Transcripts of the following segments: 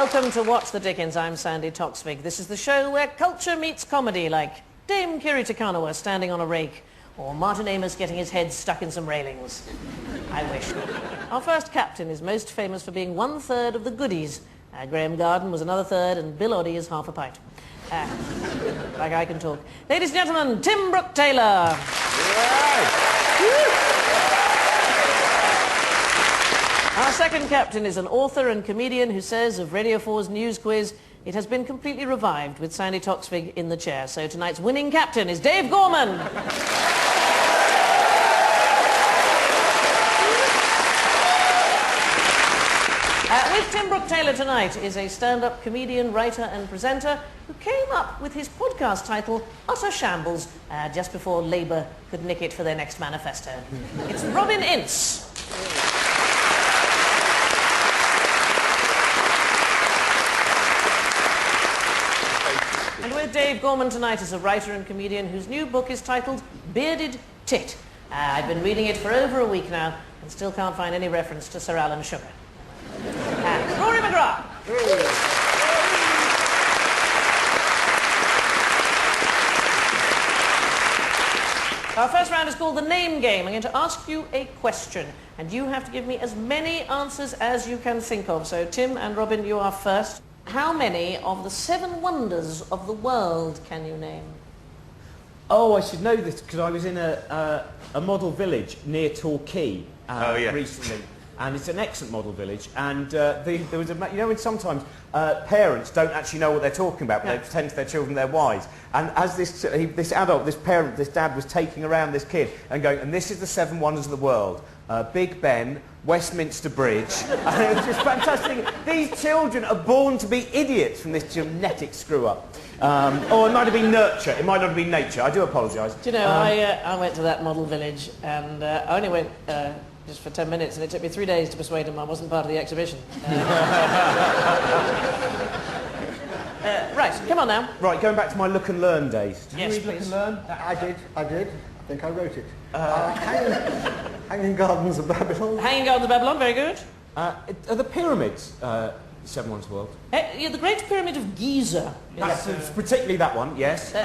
Welcome to Watch the Dickens. I'm Sandi Toksvig. This is the show where culture meets comedy, like Dame Kiri Takanawa standing on a rake, or Martin Amos getting his head stuck in some railings. I wish. Our first captain is most famous for being 1/3 of the goodies. Graham Garden was another third, and Bill Oddie is half a pint. Like I can talk. Ladies and gentlemen, Tim Brooke-Taylor. Our second captain is an author and comedian who says of Radio 4's news quiz, it has been completely revived with Sandi Toksvig in the chair. So tonight's winning captain is Dave Gorman. With Tim Brooke-Taylor tonight is a stand-up comedian, writer and presenter who came up with his podcast title, Utter Shambles, just before Labour could nick it for their next manifesto. It's Robin Ince. And with Dave Gorman tonight is a writer and comedian whose new book is titled Bearded Tit. I've been reading it for over a week now and still can't find any reference to Sir Alan Sugar. And Rory McGrath. Our first round is called the name game. I'm going to ask you a question, and you have to give me as many answers as you can think of. So, Tim and Robin, you are first. How many of the 7 wonders of the world can you name? Oh, I should know this because I was in a model village near Torquay recently. And it's an excellent model village, and there was a, you know, when sometimes parents don't actually know what they're talking about, but they pretend to their children they're wise. And as this adult, this parent, this dad was taking around this kid and going, and this is the 7 wonders of the world: Big Ben, Westminster Bridge. And it was just fantastic. These children are born to be idiots from this genetic screw-up. Or it might have been nurture. It might not have been nature. I do apologise. Do you know, I went to that model village, and I only went just for 10 minutes, and it took me 3 days to persuade him I wasn't part of the exhibition. Right, come on now. Right, going back to my Look and Learn days. Did yes, you read please. Look and Learn? I did. I think I wrote it. Hanging Gardens of Babylon. Hanging Gardens of Babylon, very good. Are the pyramids 7 wonders of the world? Yeah, the Great Pyramid of Giza. That's particularly that one, yes. The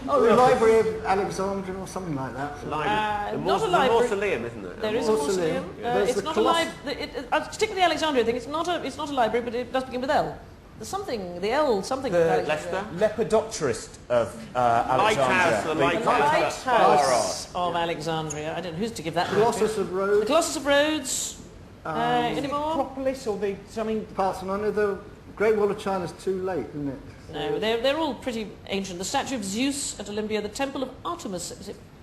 Library of Alexandria or something like that. Not a library. Mausoleum, isn't it? There is a mausoleum. It's not a library. Particularly the Alexandria thing. It's not a library, but it does begin with L. There's something. The L something. The Leicester. Lepidopterist of Alexandria. The lighthouse of Alexandria. I don't know who's to give that. Colossus of Rhodes. The Colossus of Rhodes. Any more? Acropolis or the something? Parthenon. The Great Wall of China's too late, isn't it? No, they're all pretty ancient. The statue of Zeus at Olympia, the temple of Artemis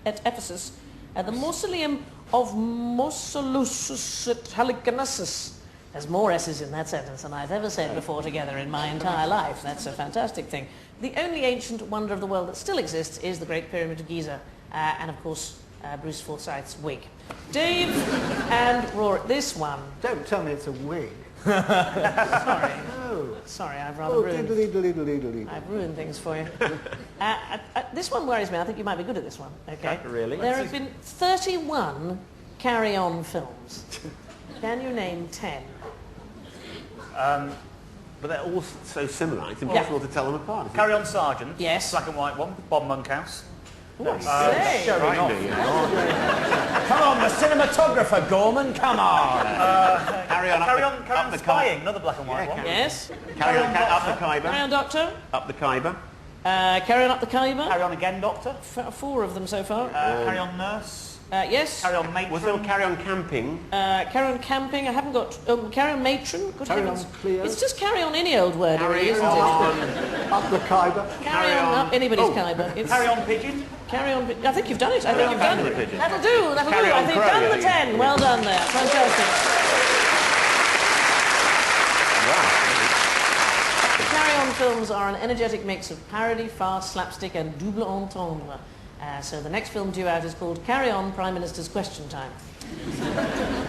at Ephesus, the mausoleum of Mausolus at Halicarnassus. There's more S's in that sentence than I've ever said before together in my entire life. That's a fantastic thing. The only ancient wonder of the world that still exists is the Great Pyramid of Giza, and of course Bruce Forsyth's wig. Dave and Rory, this one. Don't tell me it's a wig. Sorry. Oh. Sorry, I've rather ruined. Diddly. I've ruined things for you. This one worries me. I think you might be good at this one. Okay. Really? There have been 31 carry-on films. Can you name 10? But they're all so similar, it's impossible to tell them apart. Carry On Sergeant. Yes. Black and white one. Bob Monkhouse. Say. Come on, the cinematographer, Gorman, come on! Carry on Spying, another black and white one. Yes. Carry on up the Khyber. Carry on, Doctor. Up the Khyber. Carry on up the Khyber. Carry On Again, Doctor. 4 of them so far. Carry On Nurse. Yes. Carry On Matron. Was there Carry On Camping? Carry on camping. I haven't got. Carry on matron. Good Carry heavens. On Cleo. It's just carry on any old word, really, isn't it? Up the Khyber. Carry on up anybody's Khyber. Carry On Pigeon. Carry on. I think you've done it. I think you've done it. Pigeon. That'll do. That'll Carry do. On I think Crow, done the yeah. 10. Well done there. Fantastic. The Carry On films are an energetic mix of parody, farce, slapstick, and double entendre. So the next film due out is called Carry On, Prime Minister's Question Time.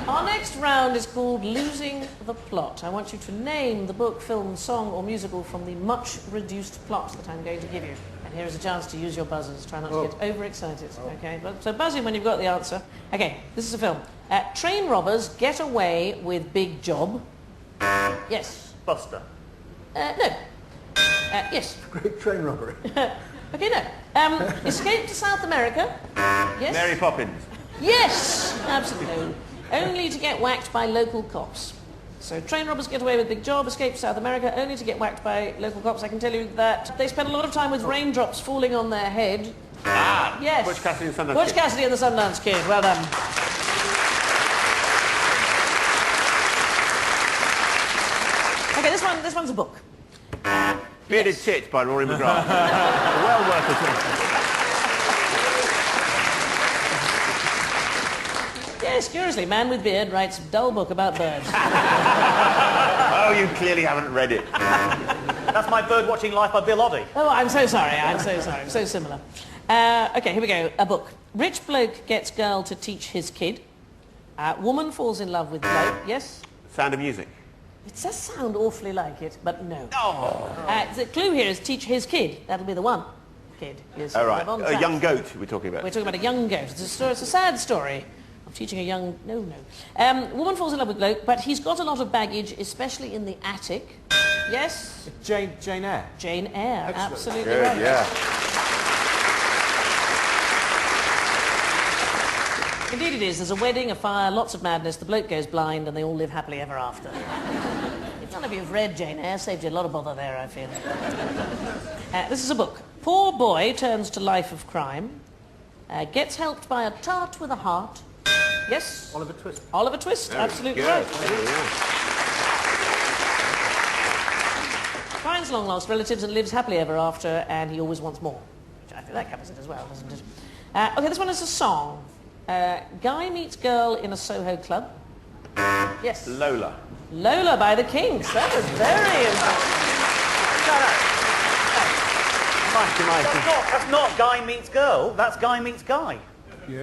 Our next round is called Losing the Plot. I want you to name the book, film, song or musical from the much reduced plot that I'm going to give you. And here is a chance to use your buzzers. Try not to get overexcited. Okay, so buzz in when you've got the answer. Okay, this is a film. Train robbers get away with big job. Yes. Buster. No. Yes. Great train robbery. Okay, no. Escape to South America. Yes. Mary Poppins. Yes, absolutely. Only to get whacked by local cops. So train robbers get away with a big job, escape to South America, only to get whacked by local cops. I can tell you that they spend a lot of time with raindrops falling on their head. Ah, Yes. Butch Cassidy and the Sundance Butch Kid. Cassidy and the Sundance Kid. Well done. Okay, this one's a book. Bearded Yes. Tit by Rory McGrath. Well worth it. Yes, curiously, man with beard writes dull book about birds. Oh, you clearly haven't read it. That's My Bird Watching Life by Bill Oddie. Oh, I'm so sorry. I'm so sorry. So similar. Okay, here we go. A book. Rich bloke gets girl to teach his kid. Woman falls in love with bloke. Yes? Sound of Music. It does sound awfully like it, but no. Oh. The clue here is teach his kid. That'll be the one. Kid. Yes, All right. on A track. young goat we're talking about. We're talking about a young goat. It's a sad story of teaching a young... No. Woman falls in love with bloke, but he's got a lot of baggage, especially in the attic. Yes? Jane Eyre. Jane Eyre. Absolutely Good, right. yeah. Indeed it is. There's a wedding, a fire, lots of madness. The bloke goes blind and they all live happily ever after. If none of you have read Jane Eyre, saved you a lot of bother there, I feel. This is a book. Poor boy turns to life of crime. Gets helped by a tart with a heart. Yes? Oliver Twist. Oliver Twist, Very absolutely good. right. Yeah. Finds long lost relatives and lives happily ever after, and he always wants more. Which I think that covers it as well, doesn't it? Okay, this one is a song. Guy meets girl in a Soho club. Yes. Lola. Lola by the Kings. That was very That's not Guy Meets Girl. That's Guy Meets Guy.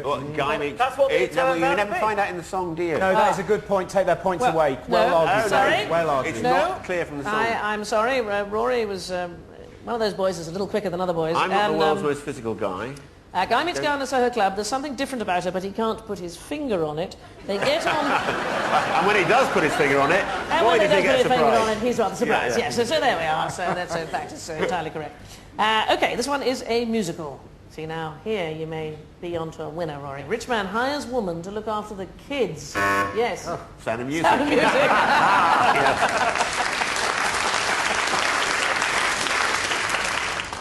What, Guy meets... That's what they No, turn you out never to be. find out in the song, do you? No, that is a good point. Take their points Well, away. no. Well argued. Sorry? Well argued. It's No. not clear from the song. I'm sorry. Rory was one of those boys that's a little quicker than other boys. I'm not and, the world's most physical guy. Guy meets girl in a Soho club. There's something different about her, but he can't put his finger on it. They get on... And when he does put his finger on it, And boy, when does they he don't get put his finger on surprised. it, he's rather surprised. Yeah. Yes, so there we are. So that's in fact it's entirely correct. Okay, this one is a musical. See now, here you may be onto a winner, Rory. Rich man hires woman to look after the kids. Yes. Sound of Music. Sound of Music.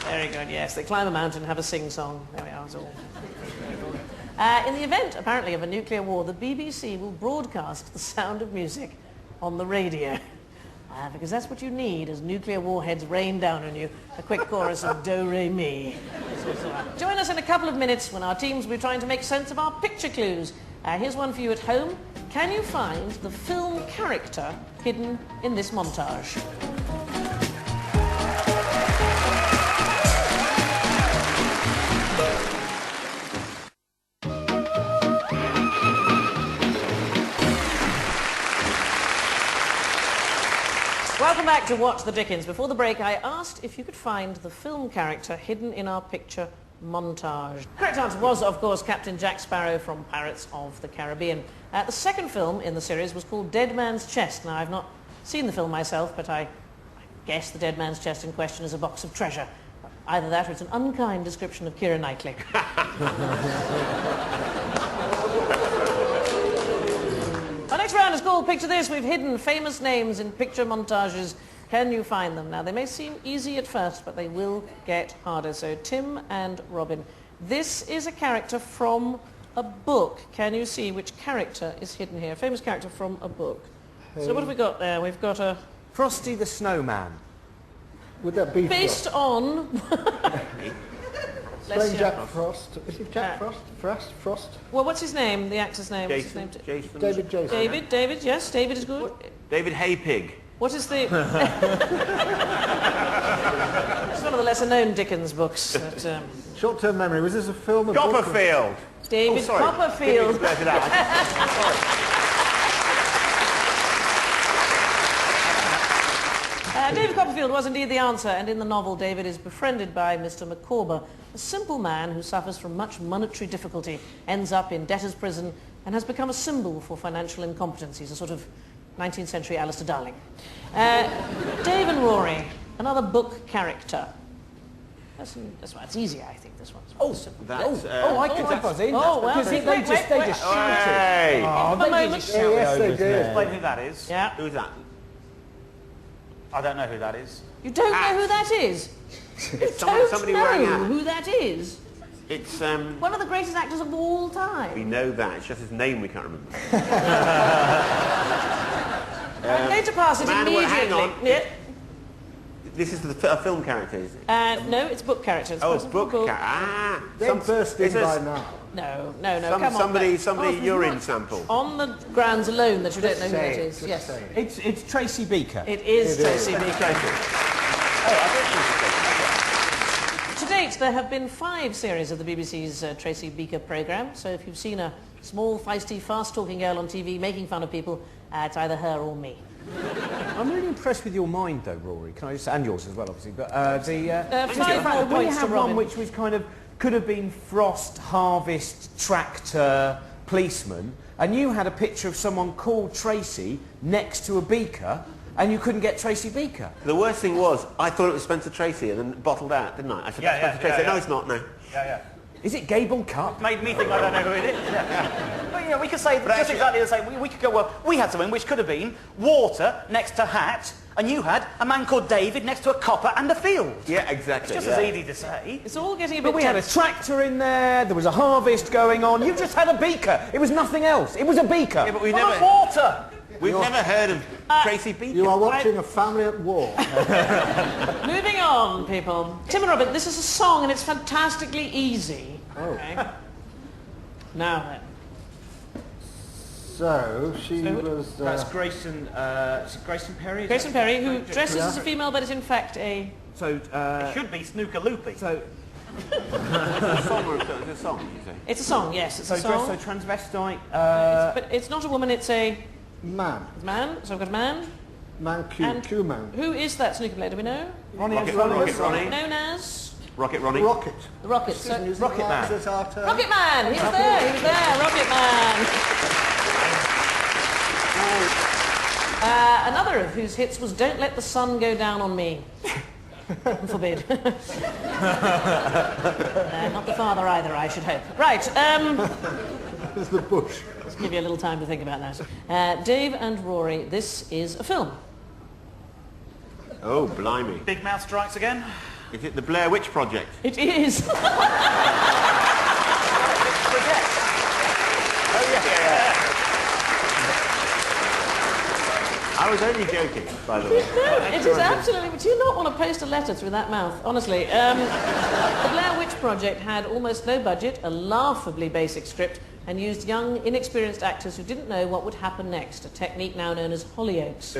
Very good, yes. They climb a mountain, have a sing-song. There we are, it's all. In the event, apparently, of a nuclear war, the BBC will broadcast the Sound of Music on the radio. Because that's what you need as nuclear warheads rain down on you. A quick chorus of do-re-mi. Join us in a couple of minutes when our teams will be trying to make sense of our picture clues. Here's one for you at home. Can you find the film character hidden in this montage? Welcome back to Watch the Dickens. Before the break, I asked if you could find the film character hidden in our picture montage. Correct answer was, of course, Captain Jack Sparrow from Pirates of the Caribbean. The second film in the series was called Dead Man's Chest. Now, I've not seen the film myself, but I guess the dead man's chest in question is a box of treasure. Either that or it's an unkind description of Keira Knightley. Our next round is called Picture This. We've hidden famous names in picture montages. Can you find them? Now, they may seem easy at first, but they will get harder. So, Tim and Robin, this is a character from a book. Can you see which character is hidden here? A famous character from a book. So what have we got there? We've got a... Frosty the Snowman. Would that be Based on... Playing Jack Frost. Is it Jack Frost? Frost? Well, what's his name? The actor's name? What's his name? Jason. David Jason. David, yes, David is good. David Haypig. What is the... It's one of the lesser-known Dickens books. That, Short-term memory. Was this a film? A book, or- Copperfield. David Sorry. Copperfield. Didn't express it out. David Copperfield was indeed the answer, and in the novel, David is befriended by Mr. Micawber, a simple man who suffers from much monetary difficulty, ends up in debtor's prison, and has become a symbol for financial incompetence. He's a sort of 19th century Alistair Darling. Dave and Rory, another book character. That's easier, I think, this one's. I could buzz in. Oh, well, because they just shouted. Hey! Oh, Give a they moment. just shout Yes, they over did. Explain who that is. Yeah. Who's that? I don't know who that is. You don't know who that is? It's Don't somebody know wearing a... who that is? It's, One of the greatest actors of all we time. know that. It's just his name we can't remember. I'm going to pass it man, well, immediately. hang on. Yeah. This is a film character, is it? No, it's book characters. Oh, Person book from character. They're bursting by now. No, come on. Somebody but- urine sample. On the grounds alone that you don't know who Say it it, is. just Yes. say it. It's Tracy Beaker. It is Tracy Beaker. Tracy. To date, there have been 5 series of the BBC's Tracy Beaker programme, so if you've seen a small, feisty, fast-talking girl on TV making fun of people, it's either her or me. I'm really impressed with your mind, though, Rory. Can I just, and yours as well, obviously. But 5 more we points to had Robin. one which was kind of could have been frost, harvest, tractor, policeman, and you had a picture of someone called Tracy next to a beaker, and you couldn't get Tracy Beaker. The worst thing was, I thought it was Spencer Tracy and then bottled out, didn't I? I said, Spencer Tracy. No, it's not, no. Yeah. Is it Gable Cup? Made me think I don't know who it is. But, you know, we could say just exactly the same. We could go, well, we had something which could have been water next to hat, and you had a man called David next to a copper and a field. Yeah, exactly. Just as easy to say. It's all getting a But bit we had a tense. tractor in there was a harvest going on. You just had a beaker. It was nothing else. It was a beaker. Yeah, but we've Full of never, water! we've never heard of Tracy Beaker. You are watching a family at war. Moving on, people. Tim and Robin, this is a song and it's fantastically easy. Oh. Okay. Now then. So, she was... That's Grayson Perry. Grayson Perry, who dresses as a female but is in fact a... So, It should be Snooker Loopy. so, It's a song, or it's a song, you say? It's a song, yes, it's so, a song. so transvestite. But it's not a woman, it's a Man. man. So I've got a man. Man Q. And Q-Man. who is that snooker player, do we know? Rocket Ronnie. Known as... Rocket Ronnie. Rocket. The Rocket. Excuse me, is Rocket it Man. Is it our turn? Rocket Man! He was there, Rocket Man! Another of whose hits was Don't Let the Sun Go Down on Me. Forbid. Not the father either, I should hope. Right, It's the bush. let's give you a little time to think about that. Dave and Rory, this is a film. Oh, blimey. Big Mouth strikes again. Is it the Blair Witch Project? It is. Project. Oh, yeah. I was only joking, by the way. No, it is absolutely... But you not want to post a letter through that mouth, honestly. The Blair Witch Project had almost no budget, a laughably basic script, and used young, inexperienced actors who didn't know what would happen next, a technique now known as Hollyoaks.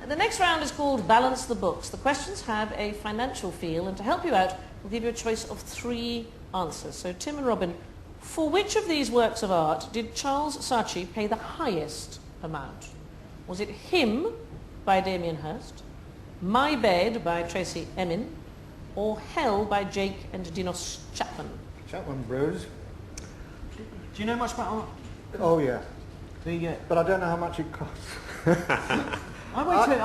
The next round is called Balance the Books. The questions have a financial feel, and to help you out, we'll give you a choice of 3 answers. So, Tim and Robin, for which of these works of art did Charles Saatchi pay the highest amount? Was it Him by Damien Hirst, My Bed by Tracy Emin, or Hell by Jake and Dinos Chapman? Chapman Bros. Do you know much about art? Oh, yeah. The, But I don't know how much it costs. I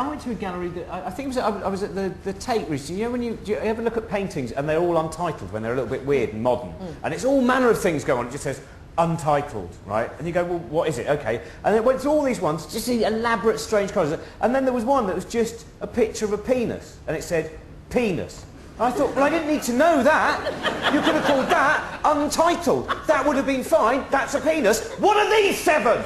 went to a gallery that I think it was I was at the Tate recently. You know when do you ever look at paintings and they're all untitled when they're a little bit weird and modern, and it's all manner of things going on. It just says untitled, right? And you go, well, what is it? Okay, and it went through all these ones, just the elaborate, strange colours, and then there was one that was just a picture of a penis, and it said penis. And I thought, well, I didn't need to know that. You could have called that untitled. That would have been fine. That's a penis. What are these 7?